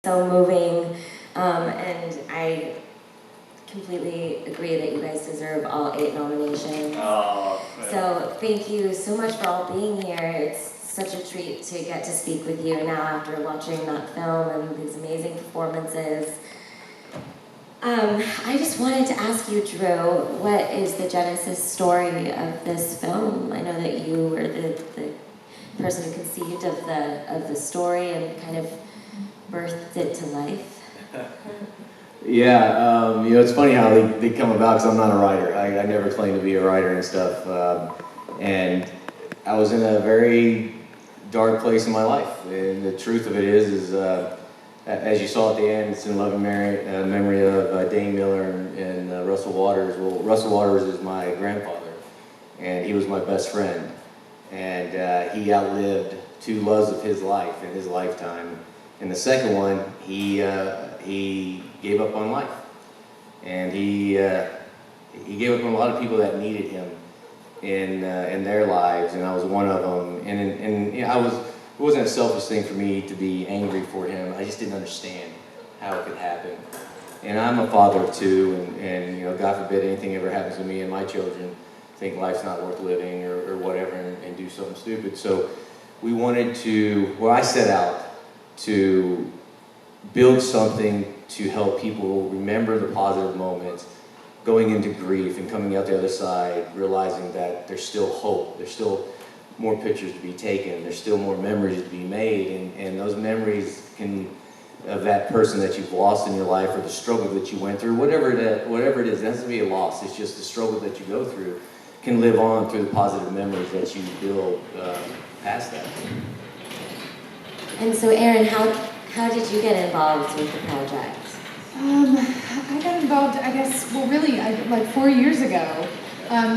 so moving, and I completely agree that you guys deserve all 8 nominations. Oh, so thank you so much for all being here. It's such a treat to get to speak with you now after watching that film and these amazing performances. I just wanted to ask you, Drew, what is the genesis story of this film? I know that you were the person who conceived of the story and kind of birthed it to life. Yeah, it's funny how they come about, because I'm not a writer. I never claimed to be a writer and stuff. And I was in a very dark place in my life. And the truth of it is as you saw at the end, it's in loving memory of Dane Miller and Russell Waters. Well, Russell Waters is my grandfather, and he was my best friend. And he outlived 2 loves of his life in his lifetime. And the second one, he gave up on life. And he gave up on a lot of people that needed him in their lives, and I was one of them. And you know, it wasn't a selfish thing for me to be angry for him. I just didn't understand how it could happen. And I'm a father of 2, and you know, God forbid anything ever happens to me and my children think life's not worth living or whatever and do something stupid. So we wanted to, I set out to build something to help people remember the positive moments, going into grief and coming out the other side, realizing that there's still hope, there's still more pictures to be taken, there's still more memories to be made, and those memories of that person that you've lost in your life, or the struggle that you went through, whatever it is, it doesn't have to be a loss, it's just the struggle that you go through can live on through the positive memories that you build past that. And so, Erin, how did you get involved with the project? I got involved, I guess, like 4 years ago.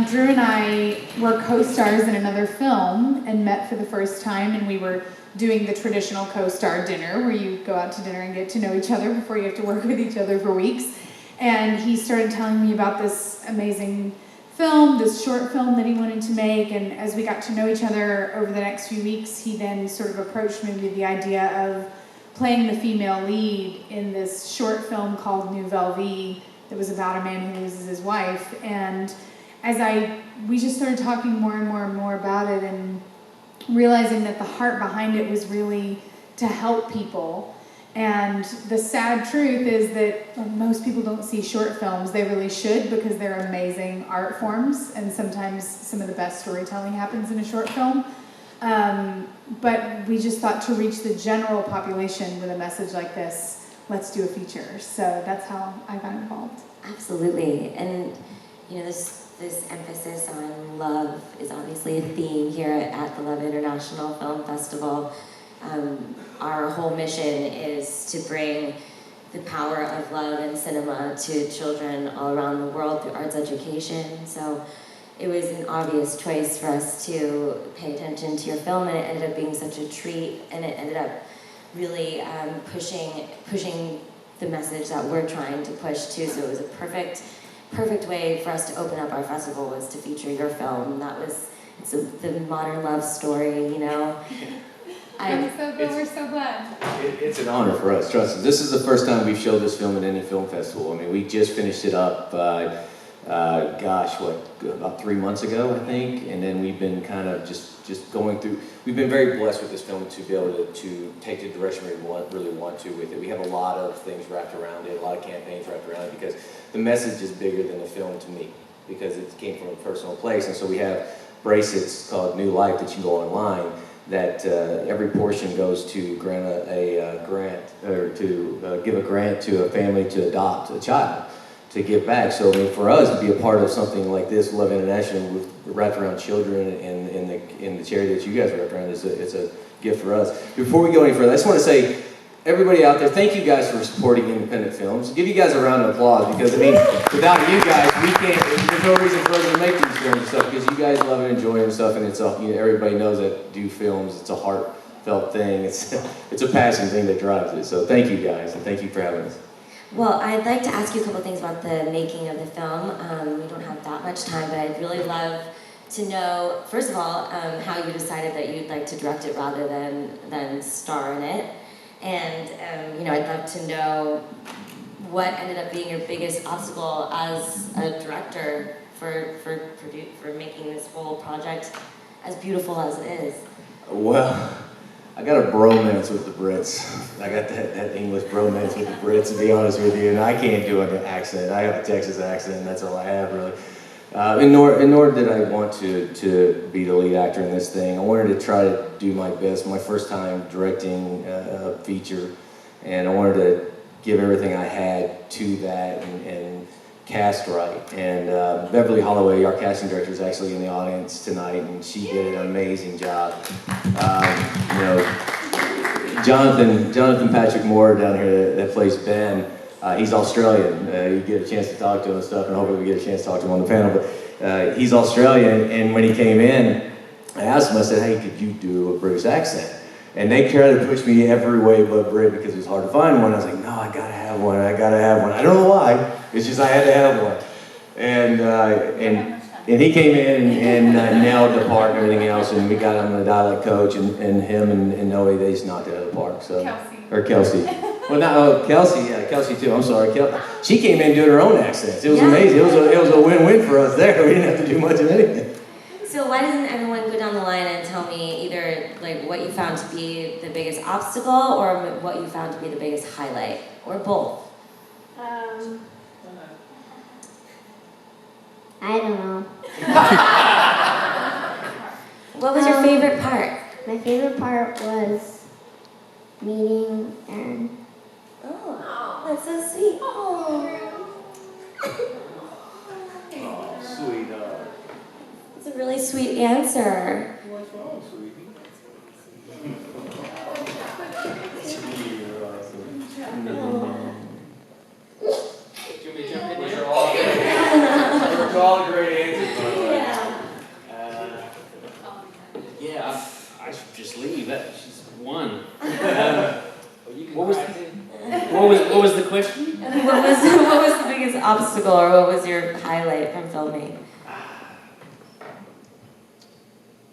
Drew and I were co-stars in another film and met for the first time, and we were doing the traditional co-star dinner where you go out to dinner and get to know each other before you have to work with each other for weeks. And he started telling me about this amazing film, this short film that he wanted to make, and as we got to know each other over the next few weeks, he then sort of approached me with the idea of playing the female lead in this short film called Nouvelle Vie that was about a man who loses his wife. And we just started talking more and more and more about it, and realizing that the heart behind it was really to help people. And the sad truth is that most people don't see short films. They really should, because they're amazing art forms, and sometimes some of the best storytelling happens in a short film. But we just thought, to reach the general population with a message like this, let's do a feature. So that's how I got involved. Absolutely. And you know, this emphasis on love is obviously a theme here at the Love International Film Festival. Our whole mission is to bring the power of love and cinema to children all around the world through arts education. So it was an obvious choice for us to pay attention to your film, and it ended up being such a treat, and it ended up really pushing the message that we're trying to push too. So it was a perfect way for us to open up our festival, was to feature your film. It's the modern love story, you know. We're so glad. It's an honor for us, trust us. This is the first time we've showed this film at any film festival. I mean, we just finished it up, about 3 months ago, I think, and then we've been kind of just going through. We've been very blessed with this film to be able to take the direction we really want to with it. We have a lot of things wrapped around it, a lot of campaigns wrapped around it, because the message is bigger than the film to me, because it came from a personal place. And so we have bracelets called New Life that you go online, that every portion goes to grant a grant, or to give a grant to a family to adopt a child, to give back. So I mean, for us to be a part of something like this, Love International, wrapped around children, and in the charity that you guys wrapped around, it's a gift for us. Before we go any further, I just want to say, everybody out there, thank you guys for supporting independent films. Give you guys a round of applause, because I mean, without you guys, we can't. There's no reason for us to make these films and stuff, because you guys love and enjoy and stuff, and it's everybody knows that do films. It's a heartfelt thing. It's a passion thing that drives it. So thank you guys, and thank you for having us. Well, I'd like to ask you a couple things about the making of the film. We don't have that much time, but I'd really love to know, first of all, how you decided that you'd like to direct it rather than star in it. And I'd love to know what ended up being your biggest obstacle as a director for making this whole project as beautiful as it is. Well, I got a bromance with the Brits. I got that English bromance with the Brits, to be honest with you, and I can't do an accent. I have a Texas accent, and that's all I have, really. And nor did I want to be the lead actor in this thing. I wanted to try to do my best. My first time directing a feature, and I wanted to give everything I had to that and cast right. And Beverly Holloway, our casting director, is actually in the audience tonight, and she did an amazing job. Jonathan Patrick Moore down here that plays Ben, he's Australian. You get a chance to talk to him and stuff, and hopefully we get a chance to talk to him on the panel. But he's Australian, and when he came in, I asked him, I said, hey, could you do a British accent? And they tried to push me every way but Brit because it was hard to find one. I was like, no, I gotta have one. I don't know why. It's just I had to have one. And he came in and nailed the part and everything else. And we got him a dialect coach, and him and Noe, they just knocked it out of the park. So Kelsey. Well, Kelsey too. I'm sorry, she came in doing her own accents. It was amazing. It was a win-win for us there. We didn't have to do much of anything. So why doesn't everyone go down the line and tell me either like what you found to be the biggest obstacle or what you found to be the biggest highlight, or both? I don't know. What was your favorite part? My favorite part was meeting Erin. Oh, that's so sweet. Sweetheart. That's a really sweet answer. What's wrong, sweetie? They're all great answers, by the way. Yeah, I should just leave. She's won. What was the question? What was the biggest obstacle, or what was your highlight from filming?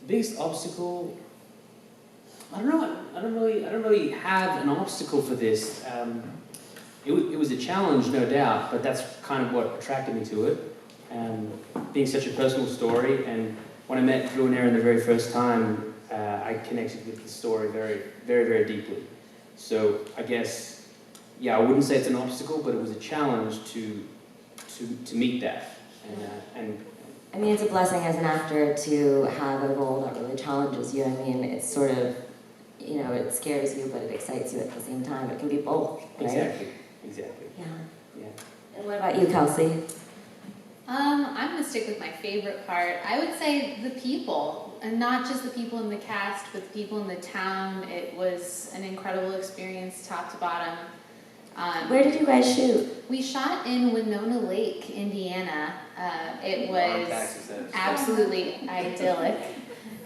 Biggest obstacle? I don't know. I don't really have an obstacle for this. It was a challenge, no doubt, but that's kind of what attracted me to it. Being such a personal story, and when I met Drew and Erin the very first time, I connected with the story very, very, very deeply. So I guess, yeah, I wouldn't say it's an obstacle, but it was a challenge to meet that. I mean, it's a blessing as an actor to have a role that really challenges you. I mean, it's sort of, it scares you, but it excites you at the same time. It can be both, right? Exactly. Yeah. And what about you, Kelsey? I'm gonna stick with my favorite part. I would say the people, and not just the people in the cast, but the people in the town. It was an incredible experience, top to bottom. Where did you guys shoot? We shot in Winona Lake, Indiana. It was absolutely idyllic.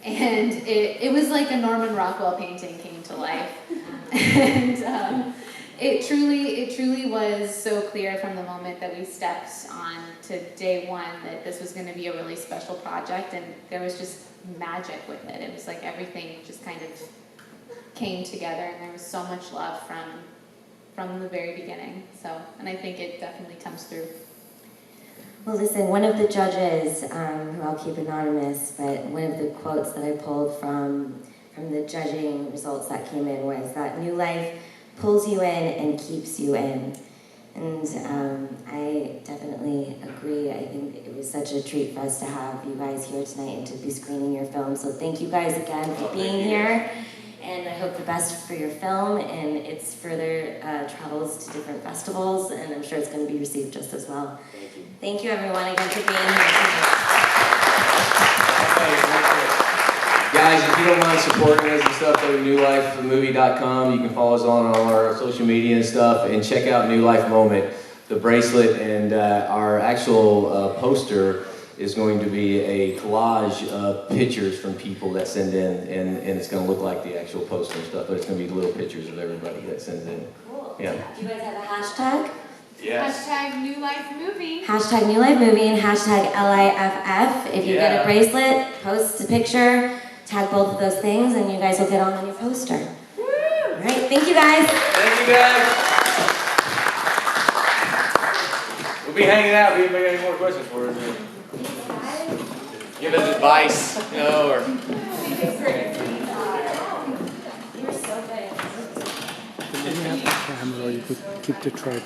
And it was like a Norman Rockwell painting came to life. And it truly was so clear from the moment that we stepped on to day one that this was going to be a really special project, and there was just magic with it. It was like everything just kind of came together, and there was so much love from the very beginning. So, and I think it definitely comes through. Well, listen, one of the judges, who I'll keep anonymous, but one of the quotes that I pulled from the judging results that came in was that New Life pulls you in and keeps you in. And I definitely agree. I think it was such a treat for us to have you guys here tonight and to be screening your film. So thank you guys again for being here. And I hope the best for your film and its further travels to different festivals. And I'm sure it's going to be received just as well. Thank you. Thank you everyone again for being here tonight. Guys, if you don't mind supporting us and stuff, go to newlifemovie.com. You can follow us on all our social media and stuff, and check out New Life Moment, the bracelet, and our actual poster is going to be a collage of pictures from people that send in, and it's going to look like the actual poster and stuff, but it's going to be little pictures of everybody that sends in. Cool. Yeah. Do you guys have a hashtag? Yes. Hashtag New Life Movie. Hashtag New Life Movie and hashtag LIFF. If you get a bracelet, post a picture, tag both of those things, and you guys will get on the new poster. Woo! right, thank you guys. Thank you guys. We'll be hanging out. If anybody got any more questions for us? Give us advice, you know, or. You were so good. Camera, you could keep the tripod.